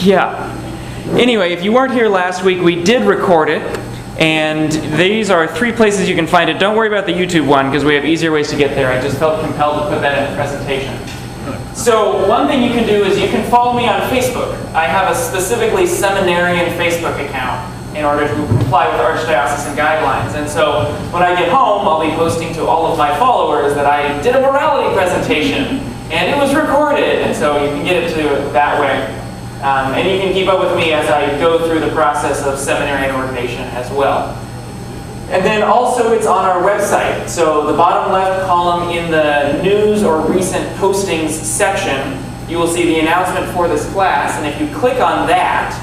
Yeah. Anyway, if you weren't here last week, we did record it. And these are 3 places you can find it. Don't worry about the YouTube one, because we have easier ways to get there. I just felt compelled to put that in the presentation. So one thing you can do is you can follow me on Facebook. I have a specifically seminarian Facebook account in order to comply with Archdiocesan guidelines. And so when I get home, I'll be posting to all of my followers that I did a morality presentation, and it was recorded. And so you can get it to that way. And you can keep up with me as I go through the process of seminarian ordination as well. And then also it's on our website. So the bottom left column in the news or recent postings section, you will see the announcement for this class. And if you click on that,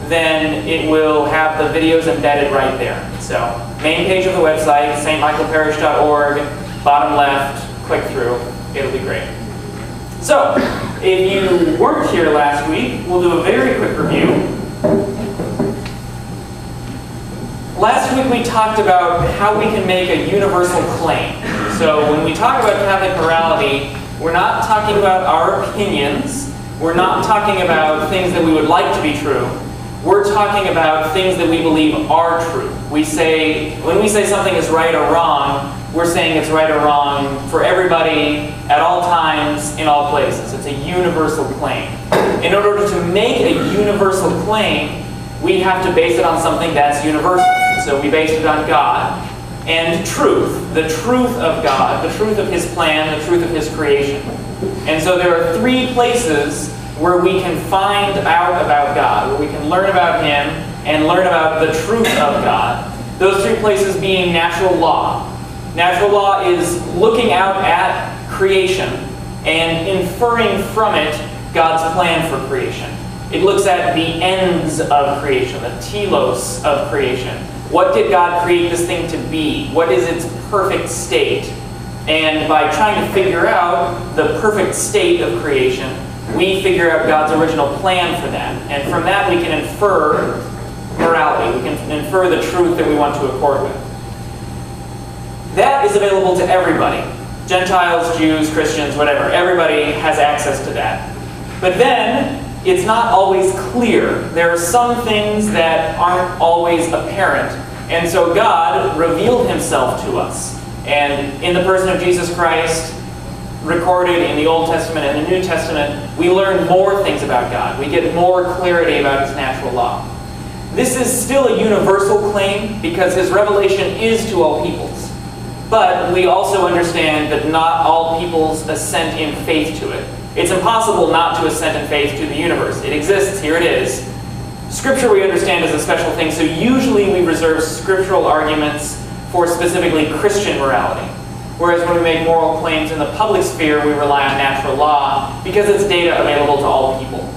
then it will have the videos embedded right there. So main page of the website, stmichaelparish.org, bottom left, click through. It'll be great. So, if you weren't here last week, we'll do a very quick review. Last week we talked about how we can make a universal claim. So when we talk about Catholic morality, we're not talking about our opinions. We're not talking about things that we would like to be true. We're talking about things that we believe are true. When we say something is right or wrong, we're saying it's right or wrong for everybody, at all times, in all places. It's a universal claim. In order to make a universal claim, we have to base it on something that's universal. So we base it on God and truth, the truth of God, the truth of His plan, the truth of His creation. And so there are 3 places where we can find out about God, where we can learn about Him and learn about the truth of God. Those 3 places being natural law. Natural law is looking out at creation and inferring from it God's plan for creation. It looks at the ends of creation, the telos of creation. What did God create this thing to be? What is its perfect state? And by trying to figure out the perfect state of creation, we figure out God's original plan for that. And from that we can infer morality. We can infer the truth that we want to accord with. That is available to everybody. Gentiles, Jews, Christians, whatever. Everybody has access to that. But then, it's not always clear. There are some things that aren't always apparent. And so God revealed Himself to us. And in the person of Jesus Christ, recorded in the Old Testament and the New Testament, we learn more things about God. We get more clarity about His natural law. This is still a universal claim because His revelation is to all peoples. But we also understand that not all peoples assent in faith to it. It's impossible not to assent in faith to the universe. It exists, here it is. Scripture we understand is a special thing, so usually we reserve scriptural arguments for specifically Christian morality. Whereas when we make moral claims in the public sphere, we rely on natural law because it's data available to all people.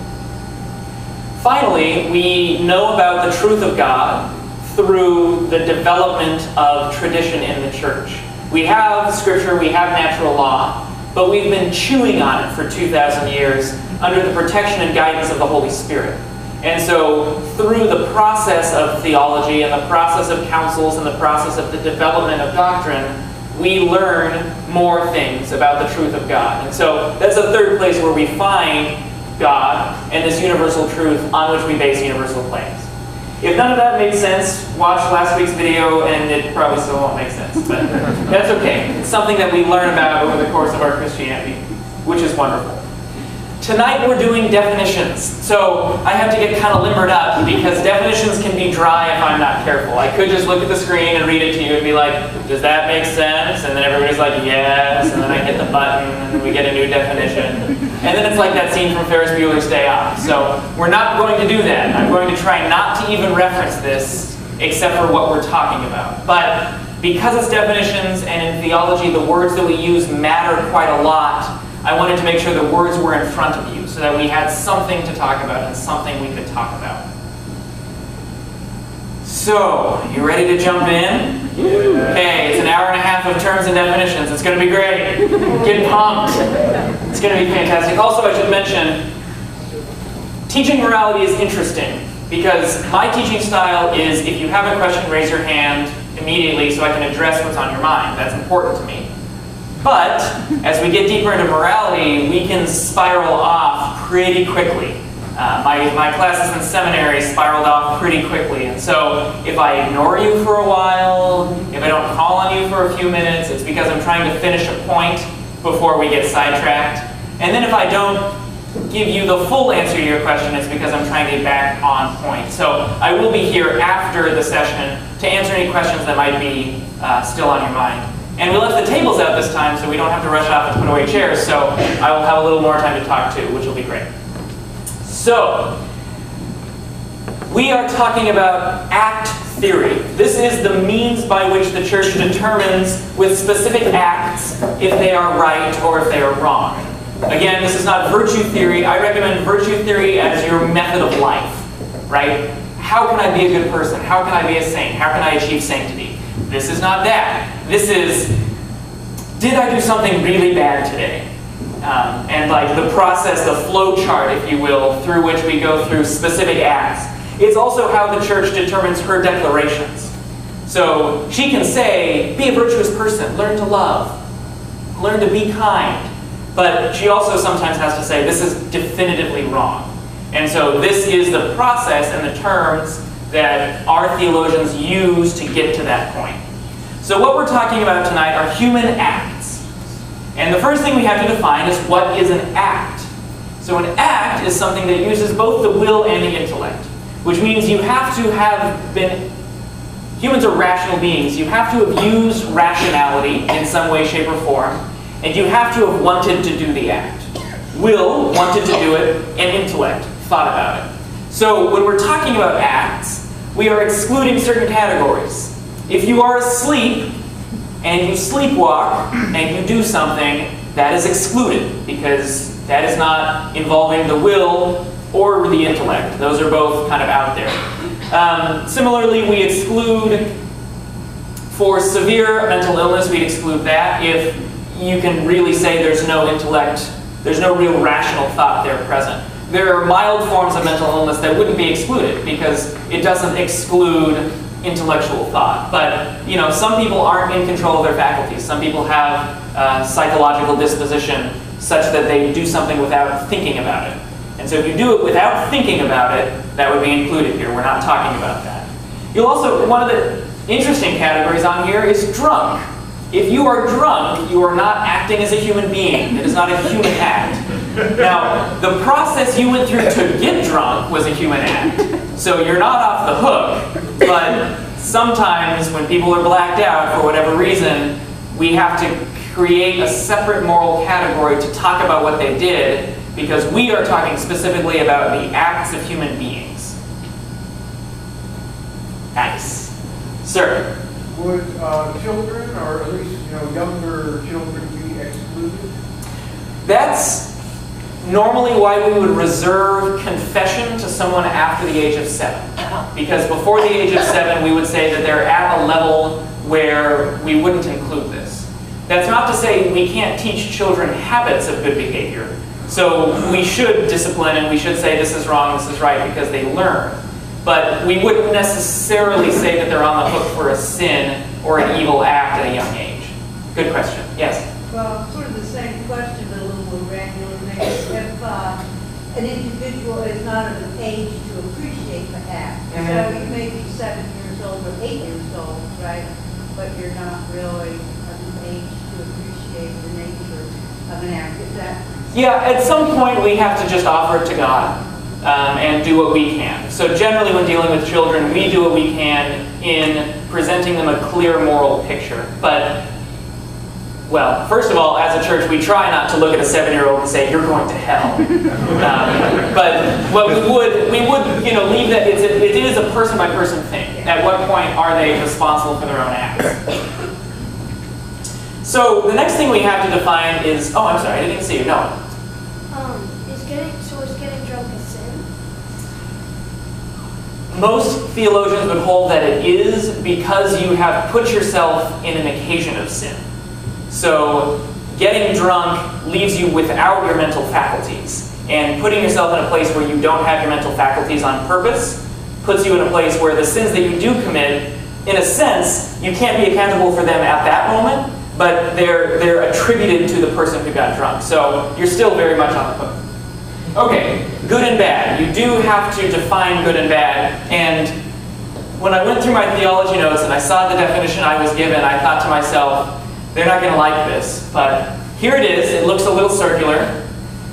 Finally, we know about the truth of God through the development of tradition in the church. We have Scripture, we have natural law, but we've been chewing on it for 2,000 years under the protection and guidance of the Holy Spirit. And so through the process of theology and the process of councils and the process of the development of doctrine, we learn more things about the truth of God. And so that's the 3rd place where we find God and this universal truth on which we base universal claims. If none of that made sense, watch last week's video and it probably still won't make sense. But that's okay. It's something that we learn about over the course of our Christianity, which is wonderful. Tonight we're doing definitions. So I have to get kind of limbered up because definitions can be dry if I'm not careful. I could just look at the screen and read it to you and be like, does that make sense? And then everybody's like, yes. And then I hit the button and we get a new definition. And then it's like that scene from Ferris Bueller's Day Off. So we're not going to do that. I'm going to try not to even reference this except for what we're talking about. But because it's definitions and in theology the words that we use matter quite a lot, I wanted to make sure the words were in front of you so that we had something to talk about and something we could talk about. So, you ready to jump in? Yeah. Okay, it's an hour and a half of terms and definitions. It's going to be great. Get pumped. It's going to be fantastic. Also, I should mention, teaching morality is interesting because my teaching style is if you have a question, raise your hand immediately so I can address what's on your mind. That's important to me. But as we get deeper into morality, we can spiral off pretty quickly. My classes in seminary spiraled off pretty quickly, and so if I ignore you for a while, if I don't call on you for a few minutes, it's because I'm trying to finish a point before we get sidetracked. And then if I don't give you the full answer to your question, it's because I'm trying to get back on point. So I will be here after the session to answer any questions that might be still on your mind. And we left the tables out this time, so we don't have to rush off and put away chairs, so I will have a little more time to talk to, which will be great. So, we are talking about act theory. This is the means by which the church determines with specific acts if they are right or if they are wrong. Again, this is not virtue theory. I recommend virtue theory as your method of life, right? How can I be a good person? How can I be a saint? How can I achieve sanctity? This is not that. This is, did I do something really bad today? And like the process, the flow chart, if you will, through which we go through specific acts. It's also how the church determines her declarations. So she can say, be a virtuous person, learn to love, learn to be kind. But she also sometimes has to say, this is definitively wrong. And so this is the process and the terms that our theologians use to get to that point. So what we're talking about tonight are human acts. And the first thing we have to define is what is an act. So an act is something that uses both the will and the intellect, which means you have to have been, humans are rational beings, you have to have used rationality in some way, shape, or form, and you have to have wanted to do the act. Will, wanted to do it, and intellect, thought about it. So when we're talking about acts, we are excluding certain categories. If you are asleep, and you sleepwalk, and you do something, that is excluded, because that is not involving the will or the intellect. Those are both kind of out there. Similarly, we exclude, for severe mental illness, we exclude that if you can really say there's no intellect, there's no real rational thought there present. There are mild forms of mental illness that wouldn't be excluded, because it doesn't exclude intellectual thought. But some people aren't in control of their faculties. Some people have psychological disposition such that they do something without thinking about it. And so if you do it without thinking about it, that would be included here. We're not talking about that. You'll also, one of the interesting categories on here is drunk. If you are drunk, you are not acting as a human being. It is not a human act. Now, the process you went through to get drunk was a human act. So you're not off the hook, but sometimes when people are blacked out for whatever reason, we have to create a separate moral category to talk about what they did, because we are talking specifically about the acts of human beings. Nice. Sir? Would children, or at least younger children, be excluded? That's normally why we would reserve confession to someone after the age of 7. Because before the age of 7, we would say that they're at a level where we wouldn't include this. That's not to say we can't teach children habits of good behavior. So we should discipline and we should say this is wrong, this is right, because they learn. But we wouldn't necessarily say that they're on the hook for a sin or an evil act at a young age. Good question. Yes? Well, sort of the same question, but a little more granular. If an individual is not of an age to appreciate the act, so you may be 7 years old or 8 years old, right? But you're not really of an age to appreciate the nature of an act. Is that? Yeah, at some point we have to just offer it to God and do what we can. So generally when dealing with children, we do what we can in presenting them a clear moral picture. But well, first of all, as a church, we try not to look at a 7-year-old and say, you're going to hell. But what we would leave that, it is a person-by-person thing. At what point are they responsible for their own acts? So the next thing we have to define is, oh, I'm sorry, I didn't even see you. No. Is getting drunk a sin? Most theologians would hold that it is, because you have put yourself in an occasion of sin. So getting drunk leaves you without your mental faculties. And putting yourself in a place where you don't have your mental faculties on purpose puts you in a place where the sins that you do commit, in a sense, you can't be accountable for them at that moment, but they're attributed to the person who got drunk. So you're still very much on the hook. Okay, good and bad. You do have to define good and bad. And when I went through my theology notes and I saw the definition I was given, I thought to myself, they're not going to like this. But here it is. It looks a little circular.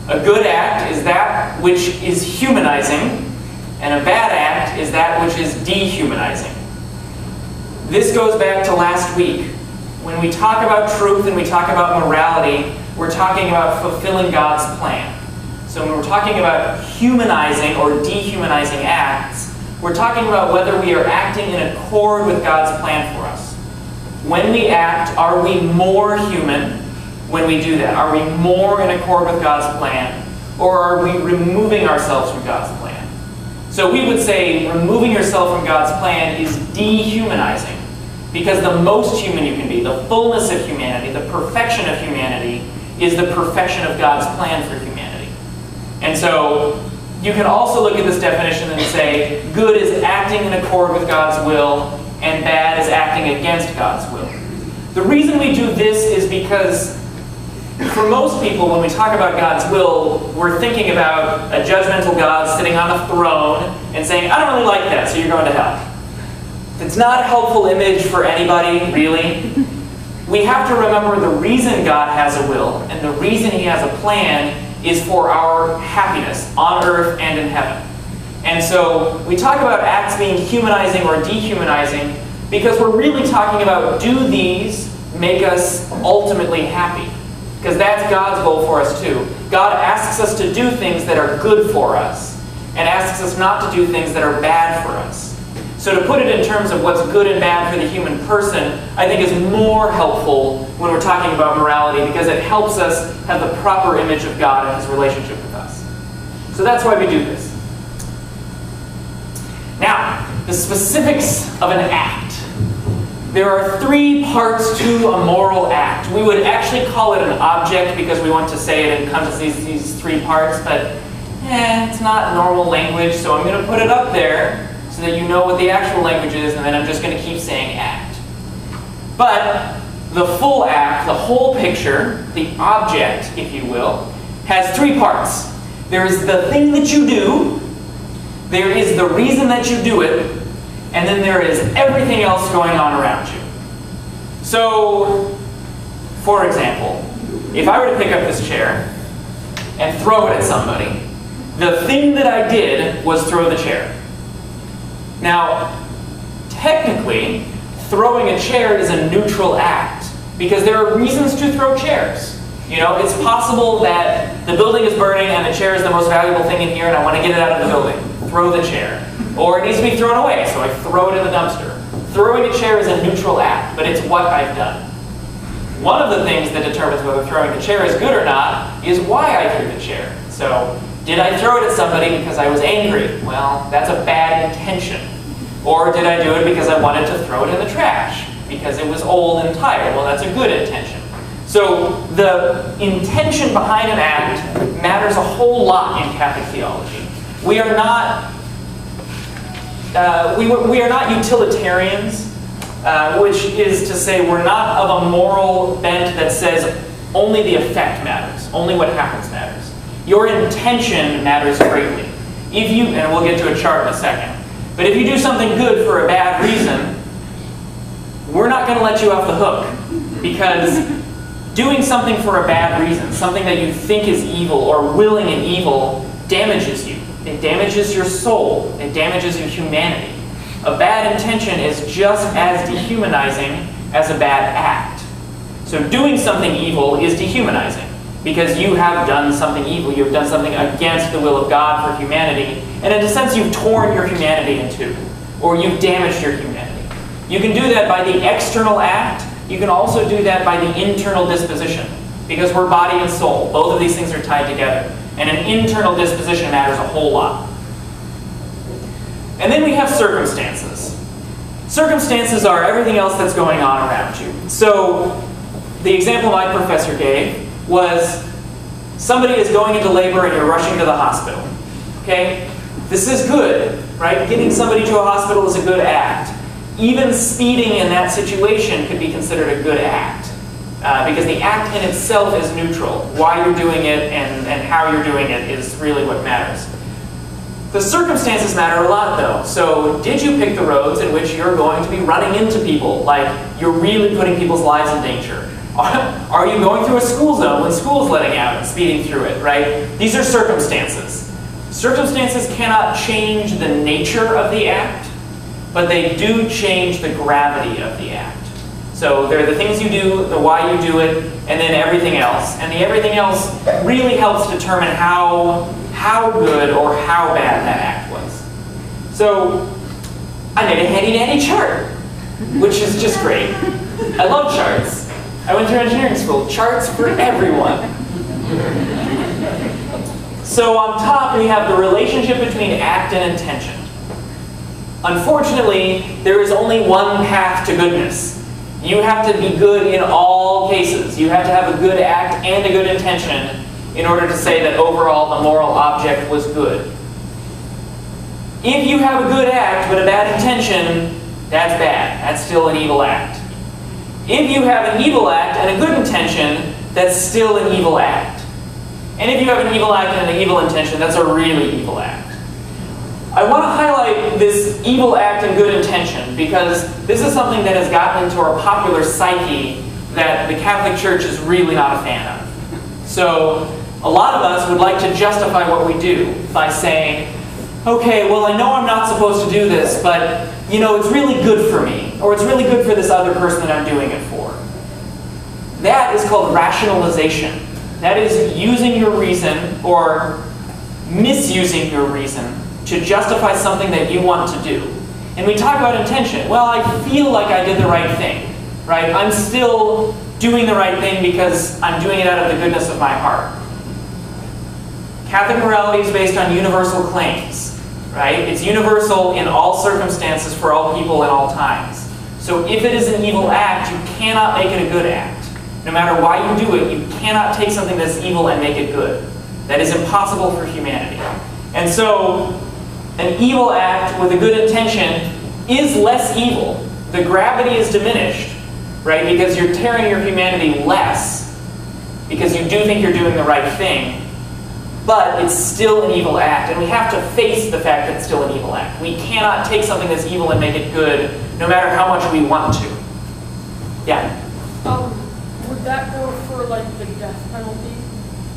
A good act is that which is humanizing, and a bad act is that which is dehumanizing. This goes back to last week. When we talk about truth and we talk about morality, we're talking about fulfilling God's plan. So when we're talking about humanizing or dehumanizing acts, we're talking about whether we are acting in accord with God's plan for us. When we act, are we more human when we do that? Are we more in accord with God's plan? Or are we removing ourselves from God's plan? So we would say removing yourself from God's plan is dehumanizing. Because the most human you can be, the fullness of humanity, the perfection of humanity, is the perfection of God's plan for humanity. And so you can also look at this definition and say, good is acting in accord with God's will, and bad is acting against God's will. The reason we do this is because for most people, when we talk about God's will, we're thinking about a judgmental God sitting on a throne and saying, I don't really like that, so you're going to hell. It's not a helpful image for anybody, really. We have to remember the reason God has a will and the reason He has a plan is for our happiness on earth and in heaven. And so we talk about acts being humanizing or dehumanizing because we're really talking about, do these make us ultimately happy? Because that's God's goal for us too. God asks us to do things that are good for us and asks us not to do things that are bad for us. So to put it in terms of what's good and bad for the human person, I think is more helpful when we're talking about morality because it helps us have the proper image of God and His relationship with us. So that's why we do this. Now, the specifics of an act. There are 3 parts to a moral act. We would actually call it an object because we want to say it encompasses these 3 parts, but it's not normal language, so I'm going to put it up there so that you know what the actual language is, and then I'm just going to keep saying act. But the full act, the whole picture, the object, if you will, has 3 parts. There is the thing that you do, there is the reason that you do it, and then there is everything else going on around you. So, for example, if I were to pick up this chair and throw it at somebody, the thing that I did was throw the chair. Now, technically, throwing a chair is a neutral act because there are reasons to throw chairs. You know, it's possible that the building is burning and the chair is the most valuable thing in here and I want to get it out of the building. Throw the chair. Or it needs to be thrown away, so I throw it in the dumpster. Throwing a chair is a neutral act, but it's what I've done. One of the things that determines whether throwing the chair is good or not is why I threw the chair. So, did I throw it at somebody because I was angry? Well, that's a bad intention. Or did I do it because I wanted to throw it in the trash? Because it was old and tired? Well, that's a good intention. So the intention behind an act matters a whole lot in Catholic theology. We are not we are not utilitarians, which is to say we're not of a moral bent that says only the effect matters, only what happens matters. Your intention matters greatly. If you, and we'll get to a chart in a second, but if you do something good for a bad reason, we're not going to let you off the hook. Because doing something for a bad reason, something that you think is evil or willing in evil, damages you. It damages your soul. It damages your humanity. A bad intention is just as dehumanizing as a bad act. So doing something evil is dehumanizing because you have done something evil. You have done something against the will of God for humanity. And in a sense, you've torn your humanity in two, or you've damaged your humanity. You can do that by the external act. You can also do that by the internal disposition, because we're body and soul. Both of these things are tied together. And an internal disposition matters a whole lot. And then we have circumstances. Circumstances are everything else that's going on around you. So the example my professor gave was somebody is going into labor and you're rushing to the hospital. Okay? This is good, right? Getting somebody to a hospital is a good act. Even speeding in that situation could be considered a good act. because the act in itself is neutral. Why you're doing it and how you're doing it is really what matters. The circumstances matter a lot, though. So did you pick the roads in which you're going to be running into people? Like, you're really putting people's lives in danger. Are you going through a school zone when school's letting out and speeding through it, right? These are circumstances. Circumstances cannot change the nature of the act, but they do change the gravity of the act. So they're the things you do, the why you do it, and then everything else. And the everything else really helps determine how good or how bad that act was. So I made a handy-dandy chart, which is just great. I love charts. I went through engineering school. Charts for everyone. So on top, we have the relationship between act and intention. Unfortunately, there is only one path to goodness. You have to be good in all cases. You have to have a good act and a good intention in order to say that overall the moral object was good. If you have a good act but a bad intention, that's bad. That's still an evil act. If you have an evil act and a good intention, that's still an evil act. And if you have an evil act and an evil intention, that's a really evil act. I want to highlight this evil act and good intention because this is something that has gotten into our popular psyche that the Catholic Church is really not a fan of. So a lot of us would like to justify what we do by saying, okay, well, I know I'm not supposed to do this, but you know, it's really good for me, or it's really good for this other person that I'm doing it for. That is called rationalization. That is using your reason or misusing your reason to justify something that you want to do. And we talk about intention. Well, I feel like I did the right thing, right? I'm still doing the right thing because I'm doing it out of the goodness of my heart. Catholic morality is based on universal claims, right? It's universal in all circumstances for all people at all times. So if it is an evil act, you cannot make it a good act. No matter why you do it, you cannot take something that's evil and make it good. That is impossible for humanity. And so an evil act with a good intention is less evil. The gravity is diminished, right? Because you're tearing your humanity less because you do think you're doing the right thing, but it's still an evil act, and we have to face the fact that it's still an evil act. We cannot take something that's evil and make it good, no matter how much we want to. Yeah? Would that go for like the death penalty?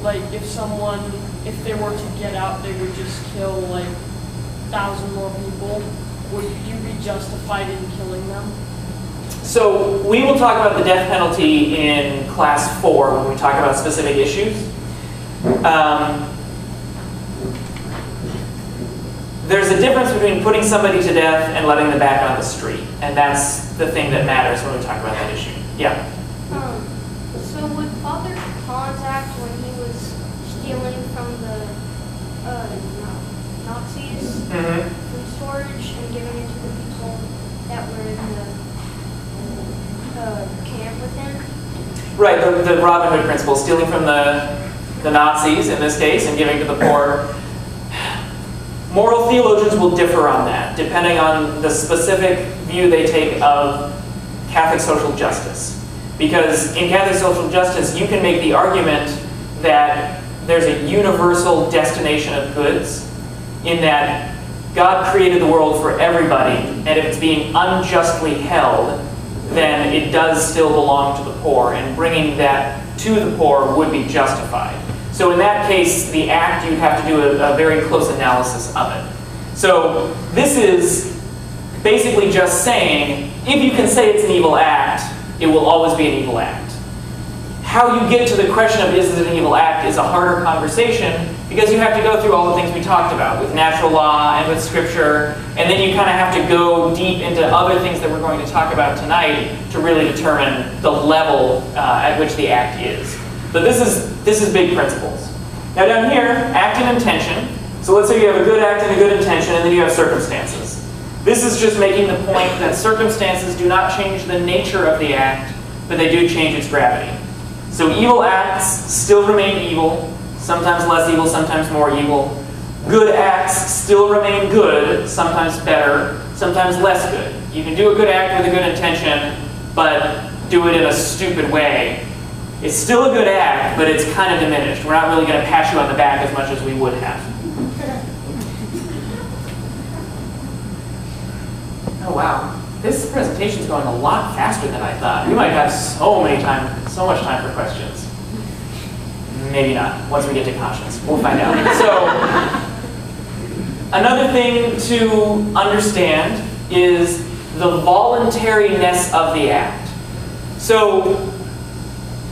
Like if they were to get out, they would just kill like 1,000 more people? Would you be justified in killing them? So we will talk about the death penalty in class 4 when we talk about specific issues. There's a difference between putting somebody to death and letting them back on the street. And that's the thing that matters when we talk about that issue. Yeah? So would Father Hans act when he was stealing from the Nazis from storage and giving it to the people that were in the camp with him? Right, the Robin Hood principle, stealing from the Nazis in this case and giving to the poor. Moral theologians will differ on that, depending on the specific view they take of Catholic social justice. Because in Catholic social justice, you can make the argument that there's a universal destination of goods, in that God created the world for everybody, and if it's being unjustly held, then it does still belong to the poor, and bringing that to the poor would be justified. So in that case, the act, you'd have to do a very close analysis of it. So this is basically just saying, if you can say it's an evil act, it will always be an evil act. How you get to the question of is it an evil act is a harder conversation, because you have to go through all the things we talked about with natural law and with scripture, and then you kind of have to go deep into other things that we're going to talk about tonight to really determine the level at which the act is. But this is big principles. Now down here, act and intention. So let's say you have a good act and a good intention, and then you have circumstances. This is just making the point that circumstances do not change the nature of the act, but they do change its gravity. So evil acts still remain evil, sometimes less evil, sometimes more evil. Good acts still remain good, sometimes better, sometimes less good. You can do a good act with a good intention, but do it in a stupid way, It's still a good act, but it's kind of diminished. We're not really going to pat you on the back as much as we would have. Oh wow, this presentation's going a lot faster than I thought. We might have so much time for questions. Maybe not, once we get to conscience. We'll find out. So, another thing to understand is the voluntariness of the act. So,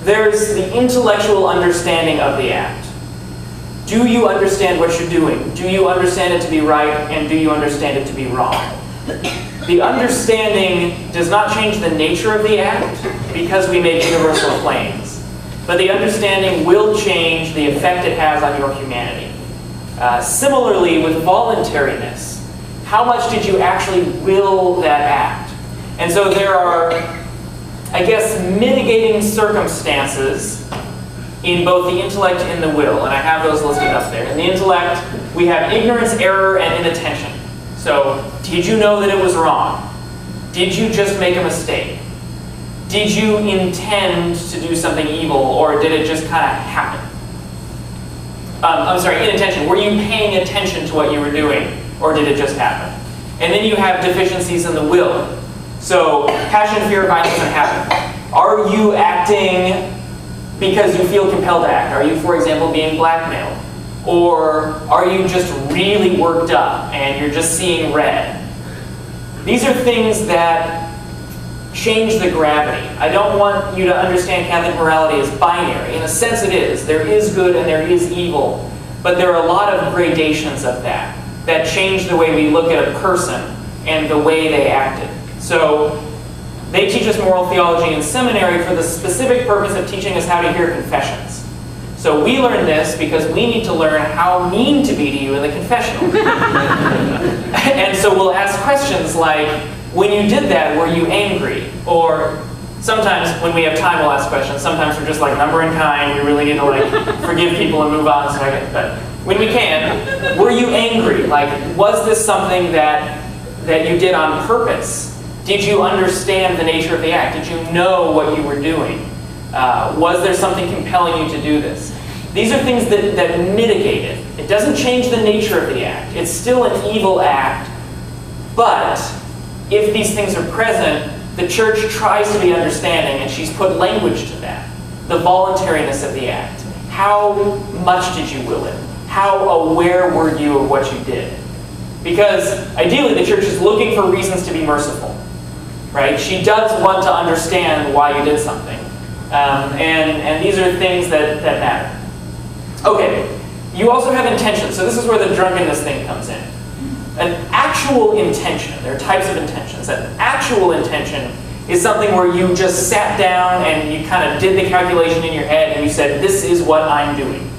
there's the intellectual understanding of the act. Do you understand what you're doing? Do you understand it to be right, and do you understand it to be wrong? The understanding does not change the nature of the act because we make universal claims. But the understanding will change the effect it has on your humanity. Similarly, with voluntariness, how much did you actually will that act? And so there are, I guess, mitigating circumstances in both the intellect and the will, and I have those listed up there. In the intellect, we have ignorance, error, and inattention. So, did you know that it was wrong? Did you just make a mistake? Did you intend to do something evil, or did it just kind of happen? I'm sorry, inattention. Were you paying attention to what you were doing, or did it just happen? And then you have deficiencies in the will. So, passion, fear, violence, and habit. Are you acting because you feel compelled to act? Are you, for example, being blackmailed? Or are you just really worked up and you're just seeing red? These are things that change the gravity. I don't want you to understand Catholic morality as binary. In a sense it is. There is good and there is evil. But there are a lot of gradations of that change the way we look at a person and the way they acted. So they teach us moral theology in seminary for the specific purpose of teaching us how to hear confessions. So we learn this because we need to learn how mean to be to you in the confessional. And so we'll ask questions like, when you did that, were you angry? Or sometimes when we have time, we'll ask questions. Sometimes we're just like, number and kind, we really need to like forgive people and move on. So but when we can, were you angry? Like, was this something that you did on purpose? Did you understand the nature of the act? Did you know what you were doing? Was there something compelling you to do this? These are things that mitigate it. It doesn't change the nature of the act. It's still an evil act. But if these things are present, the church tries to be understanding, and she's put language to that. The voluntariness of the act. How much did you will it? How aware were you of what you did? Because ideally the church is looking for reasons to be merciful. Right? She does want to understand why you did something. And these are things that matter. Okay, you also have intention. So this is where the drunkenness thing comes in. An actual intention, there are types of intentions. An actual intention is something where you just sat down and you kind of did the calculation in your head and you said, this is what I'm doing.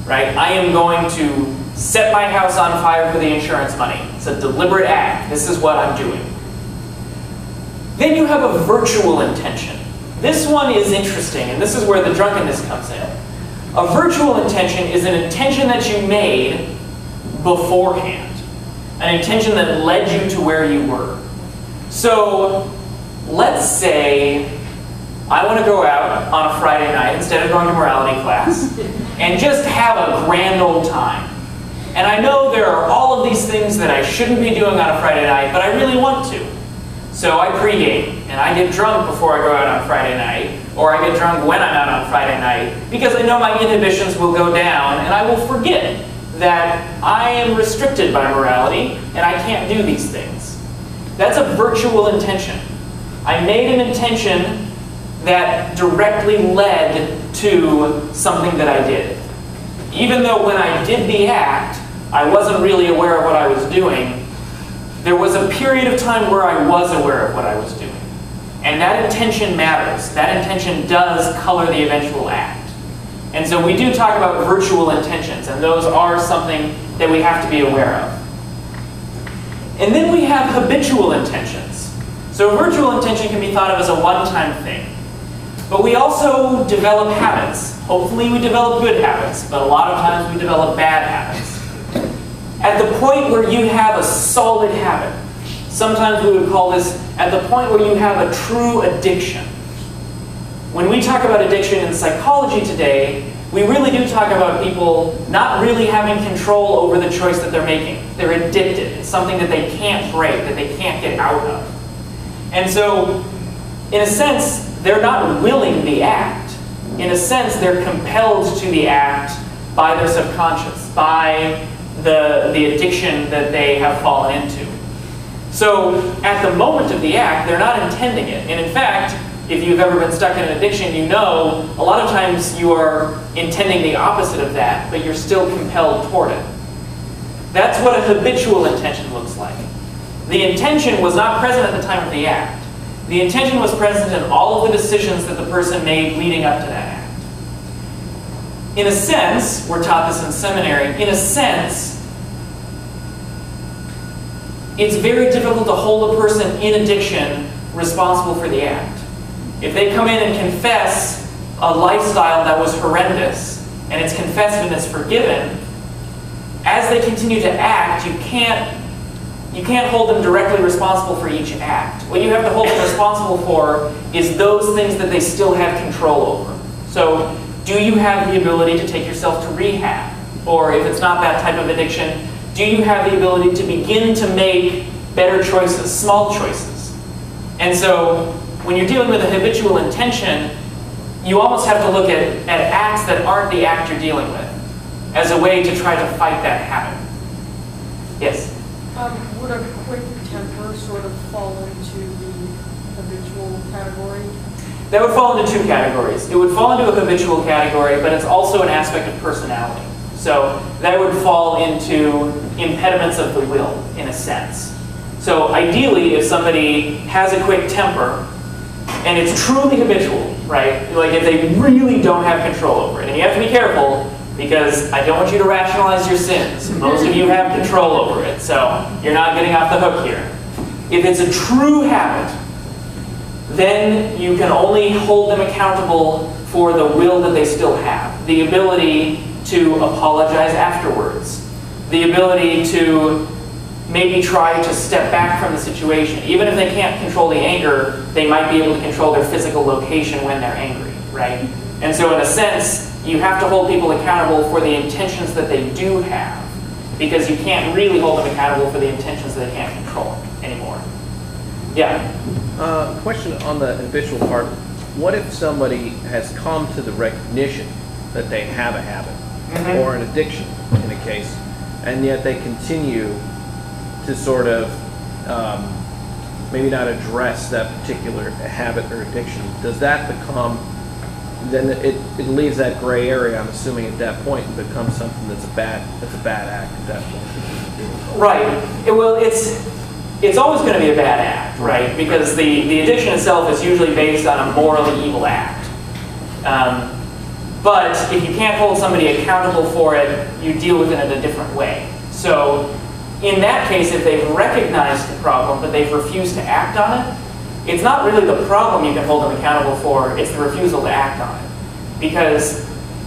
Right? I am going to set my house on fire for the insurance money. It's a deliberate act. This is what I'm doing. Then you have a virtual intention. This one is interesting, and this is where the drunkenness comes in. A virtual intention is an intention that you made beforehand. An intention that led you to where you were. So, let's say I want to go out on a Friday night instead of going to morality class and just have a grand old time. And I know there are all of these things that I shouldn't be doing on a Friday night, but I really want to. So I pregame, and I get drunk before I go out on Friday night, or I get drunk when I'm out on Friday night, because I know my inhibitions will go down, and I will forget that I am restricted by morality, and I can't do these things. That's a virtual intention. I made an intention that directly led to something that I did. Even though when I did the act, I wasn't really aware of what I was doing, there was a period of time where I was aware of what I was doing. And that intention matters. That intention does color the eventual act. And so we do talk about virtual intentions, and those are something that we have to be aware of. And then we have habitual intentions. So virtual intention can be thought of as a one-time thing. But we also develop habits. Hopefully we develop good habits, but a lot of times we develop bad habits. At the point where you have a solid habit, sometimes we would call this at the point where you have a true addiction. when we talk about addiction in psychology today, we really do talk about people not really having control over the choice that they're making. They're addicted. It's something that they can't break, that they can't get out of. And so, in a sense, they're not willing the act. In a sense, they're compelled to the act by their subconscious, by the addiction that they have fallen into. So, at the moment of the act, they're not intending it. And in fact, if you've ever been stuck in an addiction, you know a lot of times you are intending the opposite of that, but you're still compelled toward it. That's what a habitual intention looks like. The intention was not present at the time of the act. The intention was present in all of the decisions that the person made leading up to that act. In a sense, we're taught this in seminary, in a sense, it's very difficult to hold a person in addiction responsible for the act. If they come in and confess a lifestyle that was horrendous, and it's confessed and it's forgiven, as they continue to act, you can't hold them directly responsible for each act. What you have to hold them responsible for is those things that they still have control over. So, do you have the ability to take yourself to rehab? Or if it's not that type of addiction, do you have the ability to begin to make better choices, small choices? And so, when you're dealing with a habitual intention, you almost have to look at acts that aren't the act you're dealing with as a way to try to fight that habit. Yes? Would a quick temper sort of fall into the habitual category? That would fall into two categories. It would fall into a habitual category, but it's also an aspect of personality. So that would fall into impediments of the will, in a sense. So ideally, if somebody has a quick temper, and it's truly habitual, right? Like if they really don't have control over it. And you have to be careful, because I don't want you to rationalize your sins. Most of you have control over it, so you're not getting off the hook here. If it's a true habit, then you can only hold them accountable for the will that they still have. The ability to apologize afterwards. The ability to maybe try to step back from the situation. Even if they can't control the anger, they might be able to control their physical location when they're angry, right? And so in a sense, you have to hold people accountable for the intentions that they do have, because you can't really hold them accountable for the intentions that they can't control anymore. Yeah? Question on the habitual part. What if somebody has come to the recognition that they have a habit or an addiction in a case, and yet they continue to sort of maybe not address that particular habit or addiction? Does that become, then it leaves that gray area, I'm assuming, at that point, and becomes something that's a bad act at that point? Right. Well, it's always going to be a bad act, right? Because the addiction itself is usually based on a morally evil act. But if you can't hold somebody accountable for it, you deal with it in a different way. So in that case, if they've recognized the problem, but they've refused to act on it, it's not really the problem you can hold them accountable for, it's the refusal to act on it. Because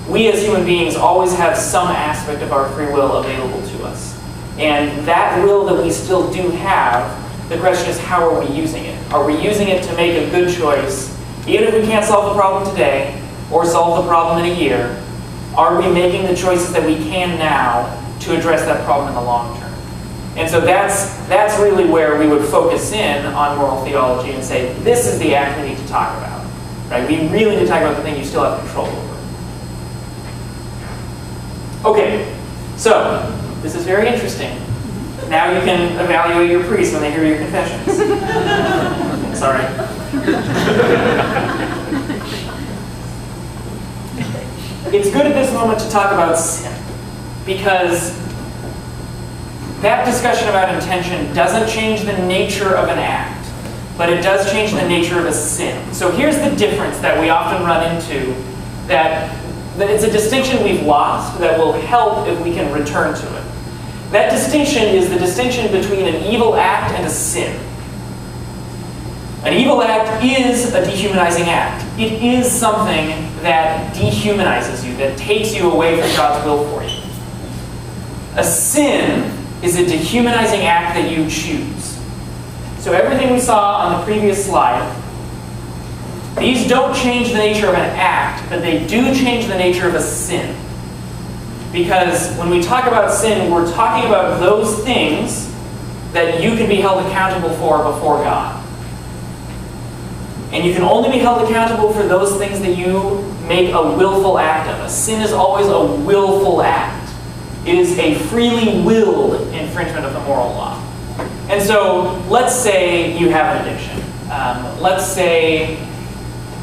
we as human beings always have some aspect of our free will available to us. And that will that we still do have, the question is, how are we using it? Are we using it to make a good choice, even if we can't solve the problem today, or solve the problem in a year? Are we making the choices that we can now to address that problem in the long term? And so that's really where we would focus in on moral theology and say, this is the act we need to talk about. Right? We really need to talk about the thing you still have control over. Okay, so this is very interesting. Now you can evaluate your priest when they hear your confessions. Sorry. It's good at this moment to talk about sin, because that discussion about intention doesn't change the nature of an act, but it does change the nature of a sin. So here's the difference that we often run into, that it's a distinction we've lost that will help if we can return to it. That distinction is the distinction between an evil act and a sin. An evil act is a dehumanizing act. It is something that dehumanizes you, that takes you away from God's will for you. A sin is a dehumanizing act that you choose. So everything we saw on the previous slide These don't change the nature of an act, but they do change the nature of a sin. Because when we talk about sin, we're talking about those things that you can be held accountable for before God. And you can only be held accountable for those things that you make a willful act of. A sin is always a willful act. It is a freely willed infringement of the moral law. And so, let's say you have an addiction.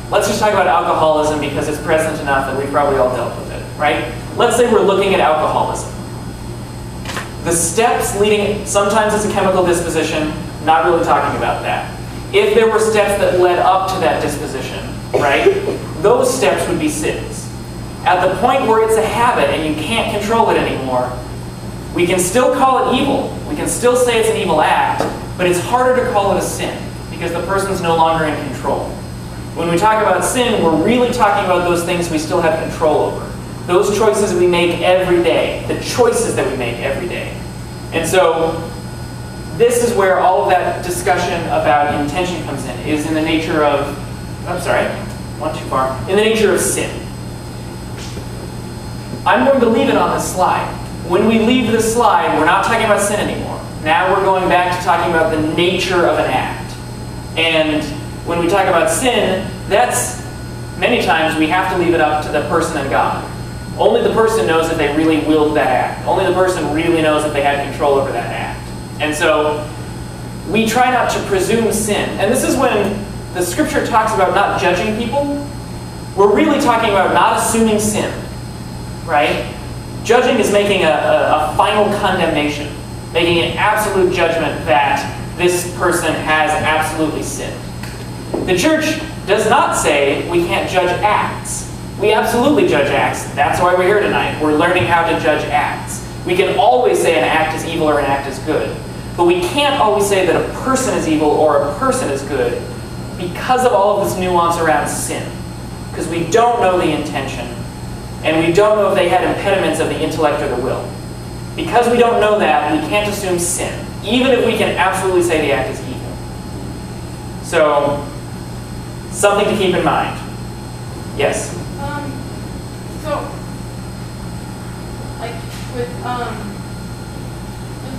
Let's just talk about alcoholism because it's present enough that we've probably all dealt with it, right? Let's say we're looking at alcoholism. The steps leading, sometimes it's a chemical disposition, not really talking about that. If there were steps that led up to that disposition, right, those steps would be sins. At the point where it's a habit and you can't control it anymore, we can still call it evil. We can still say it's an evil act, but it's harder to call it a sin because the person's no longer in control. When we talk about sin, we're really talking about those things we still have control over. Those choices we make every day, the choices that we make every day. And so, this is where all of that discussion about intention comes in, is in the nature of, in the nature of sin. I'm going to leave it on this slide. When we leave this slide, we're not talking about sin anymore. Now we're going back to talking about the nature of an act. And when we talk about sin, that's, many times we have to leave it up to the person and God. Only the person knows if they really willed that act. Only the person really knows if they had control over that act. And so, we try not to presume sin. And this is when the scripture talks about not judging people. We're really talking about not assuming sin, right? Judging is making a final condemnation, making an absolute judgment that this person has absolutely sinned. The church does not say we can't judge acts. We absolutely judge acts. That's why we're here tonight. We're learning how to judge acts. We can always say an act is evil or an act is good. But we can't always say that a person is evil or a person is good because of all of this nuance around sin. Because we don't know the intention, and we don't know if they had impediments of the intellect or the will. Because we don't know that, we can't assume sin, even if we can absolutely say the act is evil. So, something to keep in mind. Yes? So, like, with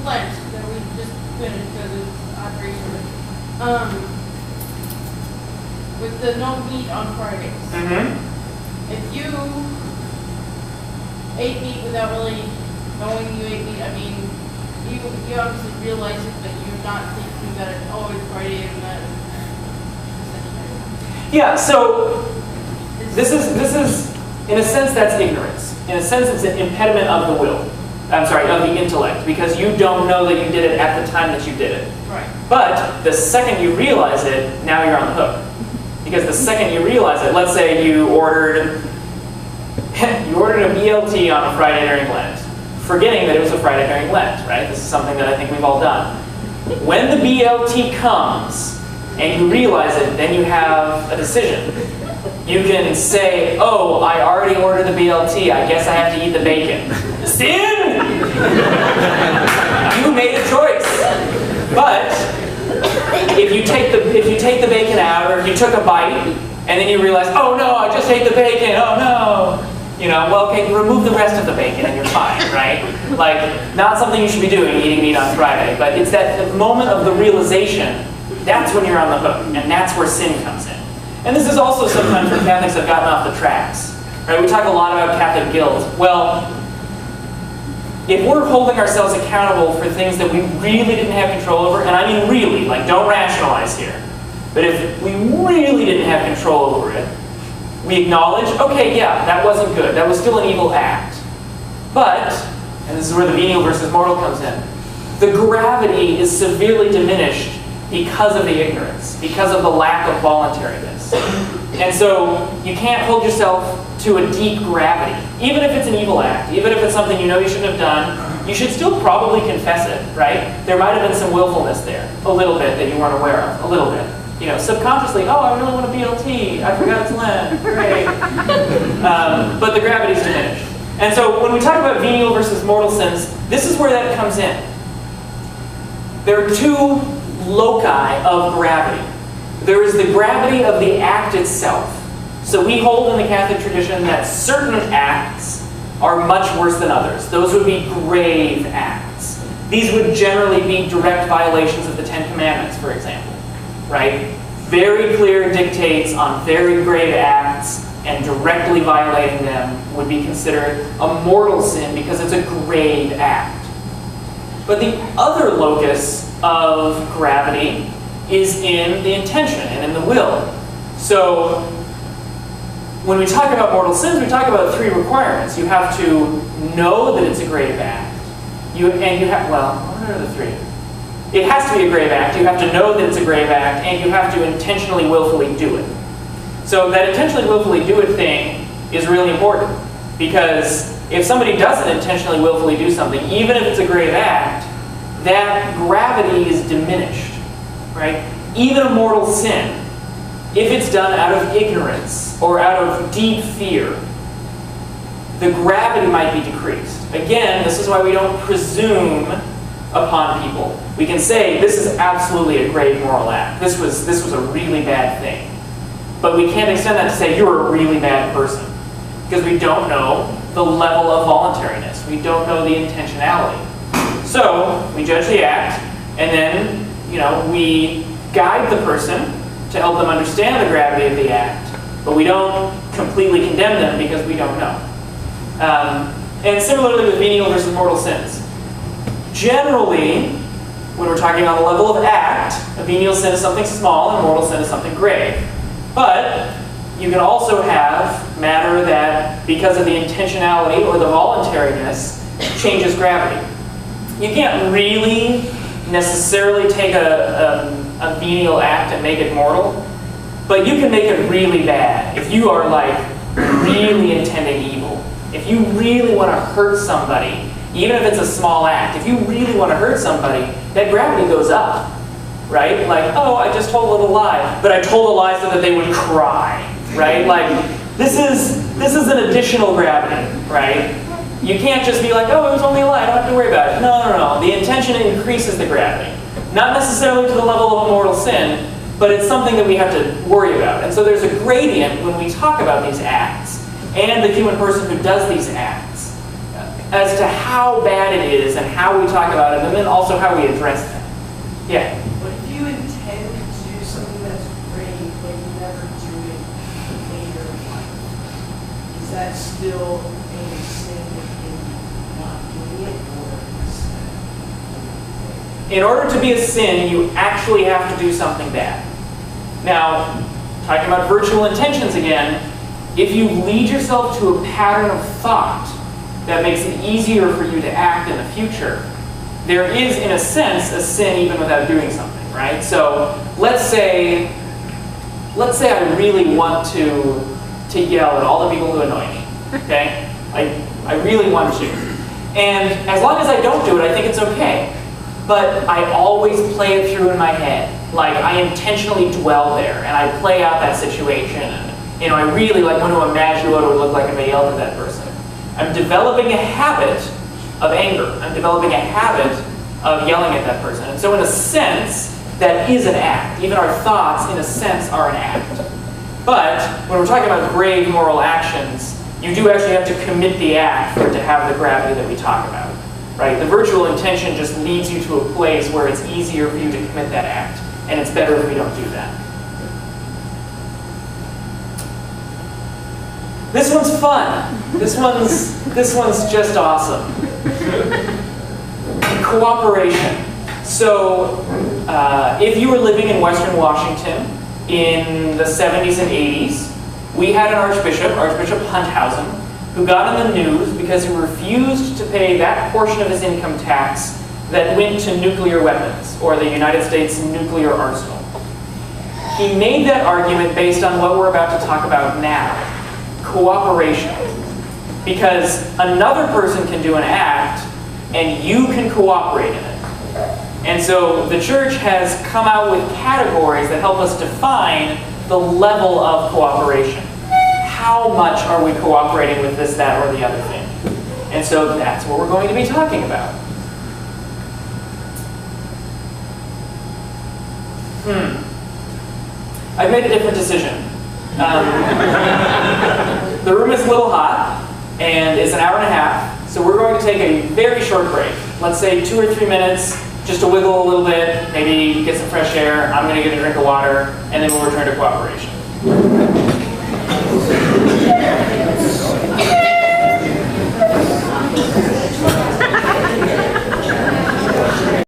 Lent that we just finished because it's Operation, with the no meat on Fridays. Mm-hmm. If you ate meat without really knowing you ate meat, I mean, you obviously realize it, but you're not thinking that it's Friday and that. Yeah, so this is, in a sense, that's ignorance. In a sense, it's an impediment of the will. Of the intellect, because you don't know that you did it at the time that you did it. Right. But the second you realize it, now you're on the hook. Because the second you realize it, let's say you ordered a BLT on a Friday during Lent, forgetting that it was a Friday during Lent, right? This is something that I think we've all done. When the BLT comes and you realize it, then you have a decision. You can say, oh, I already ordered the BLT, I guess I have to eat the bacon. Sin! You made a choice. But if you take the bacon out, or if you took a bite, and then you realize, oh no, I just ate the bacon, oh no. You know, well, okay, remove the rest of the bacon and you're fine, right? Like, not something you should be doing, eating meat on Friday, but it's that moment of the realization, that's when you're on the hook, and that's where sin comes in. And this is also sometimes where Catholics have gotten off the tracks. Right? We talk a lot about Catholic guilt. Well, if we're holding ourselves accountable for things that we really didn't have control over, and I mean really, like don't rationalize here, but if we really didn't have control over it, we acknowledge, okay, yeah, that wasn't good. That was still an evil act. But, and this is where the venial versus mortal comes in, the gravity is severely diminished because of the ignorance, because of the lack of voluntariness. And so you can't hold yourself to a deep gravity. Even if it's an evil act, even if it's something you know you shouldn't have done, you should still probably confess it, right? There might have been some willfulness there, a little bit that you weren't aware of, a little bit. You know, subconsciously, oh, I really want a BLT, I forgot it's Lent, great. But the gravity's diminished. And so when we talk about venial versus mortal sins, this is where that comes in. There are two loci of gravity. there is the gravity of the act itself. So we hold in the Catholic tradition that certain acts are much worse than others. Those would be grave acts. These would generally be direct violations of the Ten Commandments, for example, right? Very clear dictates on very grave acts, and directly violating them would be considered a mortal sin because it's a grave act. But the other locus of gravity is in the intention and in the will. So when we talk about mortal sins, we talk about 3 requirements. You have to know that it's a grave act. What are the 3? It has to be a grave act. You have to know that it's a grave act, and you have to intentionally, willfully do it. So that intentionally, willfully do it thing is really important, because if somebody doesn't intentionally, willfully do something, even if it's a grave act, that gravity is diminished, right? Even a mortal sin, if it's done out of ignorance or out of deep fear, the gravity might be decreased. Again, this is why we don't presume upon people. We can say, this is absolutely a grave moral act. This was a really bad thing. But we can't extend that to say, you're a really bad person. Because we don't know the level of voluntariness. We don't know the intentionality. So, we judge the act, and then, we guide the person to help them understand the gravity of the act, but we don't completely condemn them because we don't know. And similarly with venial versus mortal sins. Generally, when we're talking on the level of act, a venial sin is something small and a mortal sin is something grave. But you can also have matter that, because of the intentionality or the voluntariness, changes gravity. You can't really necessarily take a venial act and make it mortal, but you can make it really bad. If you are really intending evil, if you really want to hurt somebody, even if it's a small act, if you really want to hurt somebody, that gravity goes up, right? Like, oh, I just told a little lie, but I told a lie so that they would cry, right? This is an additional gravity, right? You can't just be like, oh, it was only a lie, I don't have to worry about it. No. The intention increases the gravity. Not necessarily to the level of a mortal sin, but it's something that we have to worry about. And so there's a gradient when we talk about these acts and the human person who does these acts as to how bad it is and how we talk about it, and then also how we address them. Yeah? But if you intend to do something that's grave, but you never do it later in life, is that still a sin in not doing it, or is In order to be a sin, you actually have to do something bad. Now, talking about virtual intentions again, if you lead yourself to a pattern of thought that makes it easier for you to act in the future, there is, in a sense, a sin even without doing something, right? So let's say I really want to yell at all the people who annoy me, okay? I really want to. And as long as I don't do it, I think it's okay. But I always play it through in my head. I intentionally dwell there, and I play out that situation. And, I really want to imagine what it would look like if I yelled at that person. I'm developing a habit of anger. I'm developing a habit of yelling at that person. And so in a sense, that is an act. Even our thoughts, in a sense, are an act. But when we're talking about grave moral actions, you do actually have to commit the act for it to have the gravity that we talk about. Right? The virtual intention just leads you to a place where it's easier for you to commit that act. And it's better if we don't do that. This one's fun. This one's just awesome. Cooperation. So, if you were living in Western Washington in the 70s and 80s, we had an Archbishop Hunthausen, who got on the news because he refused to pay that portion of his income tax that went to nuclear weapons, or the United States nuclear arsenal. He made that argument based on what we're about to talk about now, cooperation. Because another person can do an act, and you can cooperate in it. And so the church has come out with categories that help us define the level of cooperation. How much are we cooperating with this, that, or the other thing? And so that's what we're going to be talking about. I've made a different decision. The room is a little hot, and it's an hour and a half, so we're going to take a very short break. Let's say 2 or 3 minutes, just to wiggle a little bit, maybe get some fresh air. I'm going to get a drink of water, and then we'll return to cooperation.